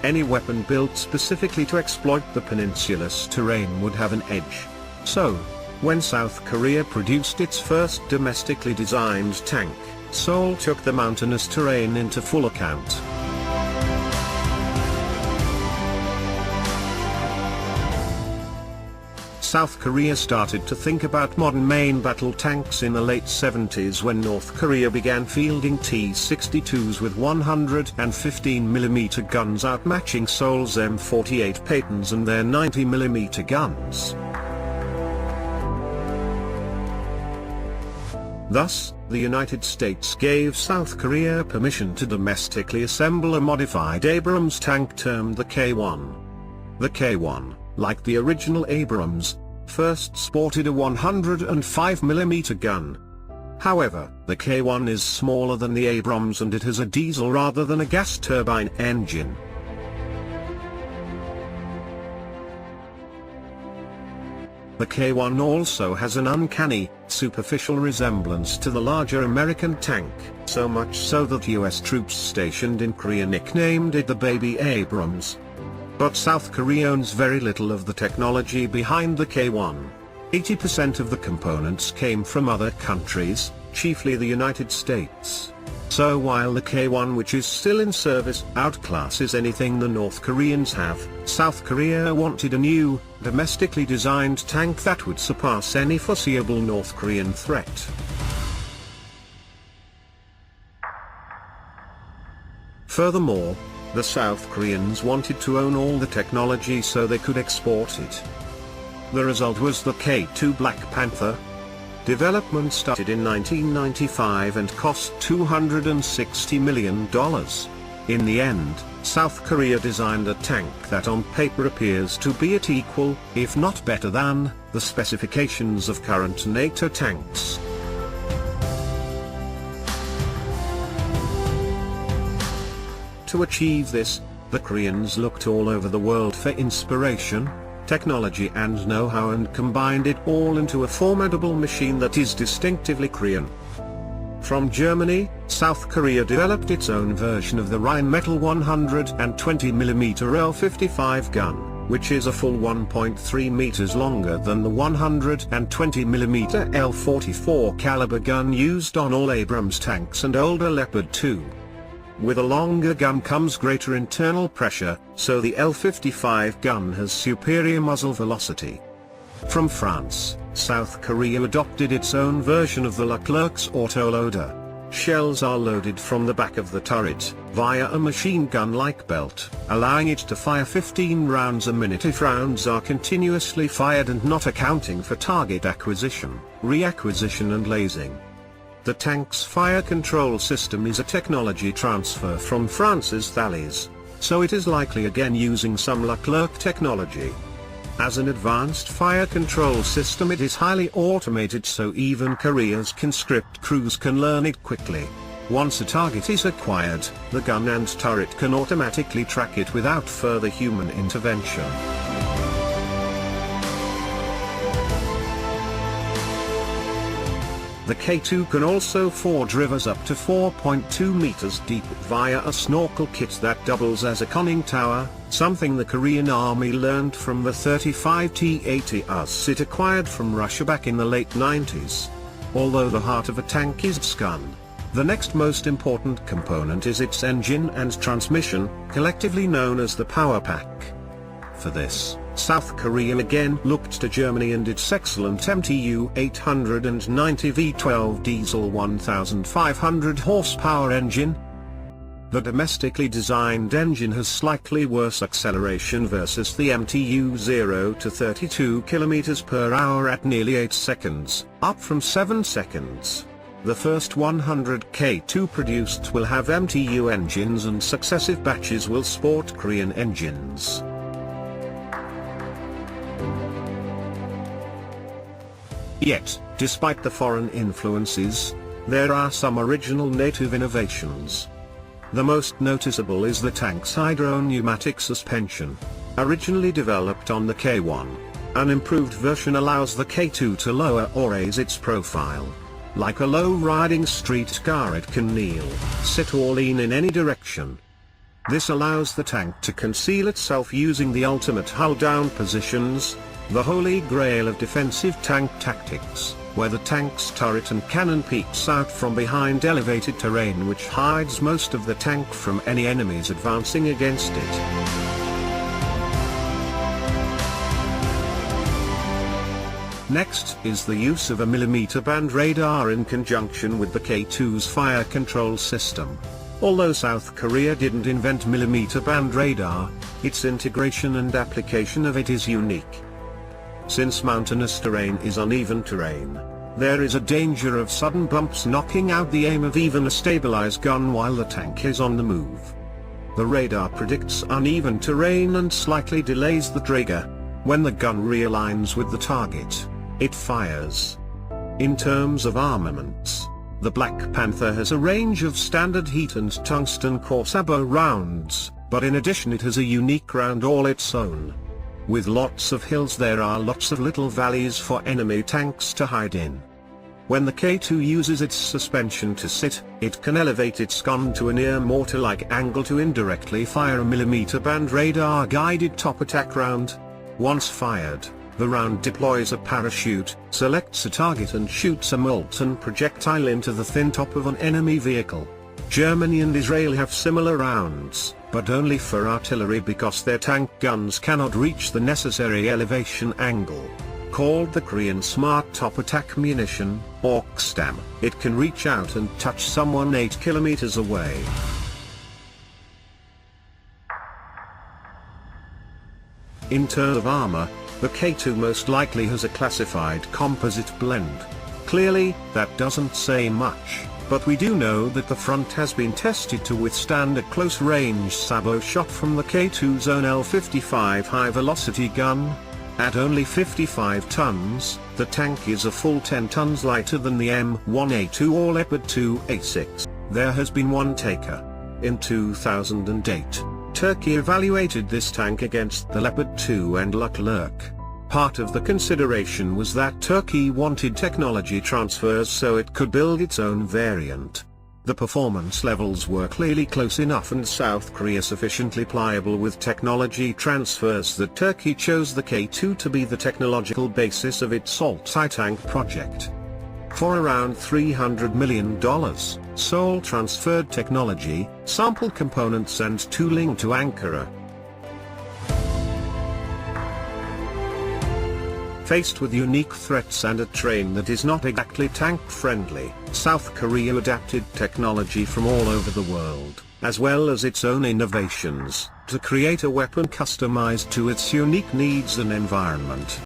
Any weapon built specifically to exploit the peninsula's terrain would have an edge. So, when South Korea produced its first domestically designed tank, Seoul took the mountainous terrain into full account. South Korea started to think about modern main battle tanks in the late 70s when North Korea began fielding T-62s with 115mm guns outmatching Seoul's M48 Patons and their 90mm guns. Thus, the United States gave South Korea permission to domestically assemble a modified Abrams tank termed the K-1. The K-1, like the original Abrams, first sported a 105mm gun. However, the K-1 is smaller than the Abrams and it has a diesel rather than a gas turbine engine. The K-1 also has an uncanny, superficial resemblance to the larger American tank, so much so that US troops stationed in Korea nicknamed it the Baby Abrams. But South Korea owns very little of the technology behind the K-1. 80% of the components came from other countries, chiefly the United States. So while the K-1, which is still in service, outclasses anything the North Koreans have, South Korea wanted a new, domestically designed tank that would surpass any foreseeable North Korean threat. Furthermore, the South Koreans wanted to own all the technology so they could export it. The result was the K-2 Black Panther. Development started in 1995 and cost $260 million. In the end, South Korea designed a tank that on paper appears to be at equal, if not better than, the specifications of current NATO tanks. To achieve this, the Koreans looked all over the world for inspiration, technology and know-how and combined it all into a formidable machine that is distinctively Korean. From Germany, South Korea developed its own version of the Rheinmetall 120mm L-55 gun, which is a full 1.3 meters longer than the 120mm L-44 caliber gun used on all Abrams tanks and older Leopard 2. With a longer gun comes greater internal pressure, so the L-55 gun has superior muzzle velocity. From France, South Korea adopted its own version of the Leclerc's autoloader. Shells are loaded from the back of the turret, via a machine gun-like belt, allowing it to fire 15 rounds a minute if rounds are continuously fired and not accounting for target acquisition, reacquisition and lasing. The tank's fire control system is a technology transfer from France's Thalys, so it is likely again using some Leclerc technology. As an advanced fire control system it is highly automated so even Korea's conscript crews can learn it quickly. Once a target is acquired, the gun and turret can automatically track it without further human intervention. The K-2 can also forge rivers up to 4.2 meters deep via a snorkel kit that doubles as a conning tower, something the Korean Army learned from the 35 T-80Us it acquired from Russia back in the late 90s. Although the heart of a tank is its gun, the next most important component is its engine and transmission, collectively known as the power pack. For this, South Korea again looked to Germany and its excellent MTU 890 V12 diesel 1500 horsepower engine. The domestically designed engine has slightly worse acceleration versus the MTU 0 to 32 km per hour at nearly 8 seconds, up from 7 seconds. The first 100 K-2 produced will have MTU engines and successive batches will sport Korean engines. Yet, despite the foreign influences, there are some original native innovations. The most noticeable is the tank's hydro-pneumatic suspension. Originally developed on the K-1, an improved version allows the K-2 to lower or raise its profile. Like a low-riding street car it can kneel, sit or lean in any direction. This allows the tank to conceal itself using the ultimate hull-down positions, the holy grail of defensive tank tactics, where the tank's turret and cannon peeks out from behind elevated terrain which hides most of the tank from any enemies advancing against it. Next is the use of a millimeter band radar in conjunction with the K2's fire control system. Although South Korea didn't invent millimeter band radar, its integration and application of it is unique. Since mountainous terrain is uneven terrain, there is a danger of sudden bumps knocking out the aim of even a stabilized gun while the tank is on the move. The radar predicts uneven terrain and slightly delays the trigger. When the gun realigns with the target, it fires. In terms of armaments, the Black Panther has a range of standard heat and tungsten core sabot rounds, but in addition it has a unique round all its own. With lots of hills there are lots of little valleys for enemy tanks to hide in. When the K2 uses its suspension to sit, it can elevate its gun to a near mortar-like angle to indirectly fire a millimeter band radar guided top attack round. Once fired, the round deploys a parachute, selects a target and shoots a molten projectile into the thin top of an enemy vehicle. Germany and Israel have similar rounds, but only for artillery because their tank guns cannot reach the necessary elevation angle. Called the Korean Smart Top Attack Munition, or KSTAM, it can reach out and touch someone 8 kilometers away. In terms of armor, the K2 most likely has a classified composite blend. Clearly, that doesn't say much, but we do know that the front has been tested to withstand a close-range sabot shot from the K2's own L-55 high-velocity gun. At only 55 tons, the tank is a full 10 tons lighter than the M1A2 or Leopard 2A6. There has been one taker. In 2008, Turkey evaluated this tank against the Leopard 2 and Leclerc. Part of the consideration was that Turkey wanted technology transfers so it could build its own variant. The performance levels were clearly close enough and South Korea sufficiently pliable with technology transfers that Turkey chose the K2 to be the technological basis of its Altay tank project. For around $300 million, Seoul transferred technology, sample components and tooling to Ankara. Faced with unique threats and a terrain that is not exactly tank-friendly, South Korea adapted technology from all over the world, as well as its own innovations, to create a weapon customized to its unique needs and environment.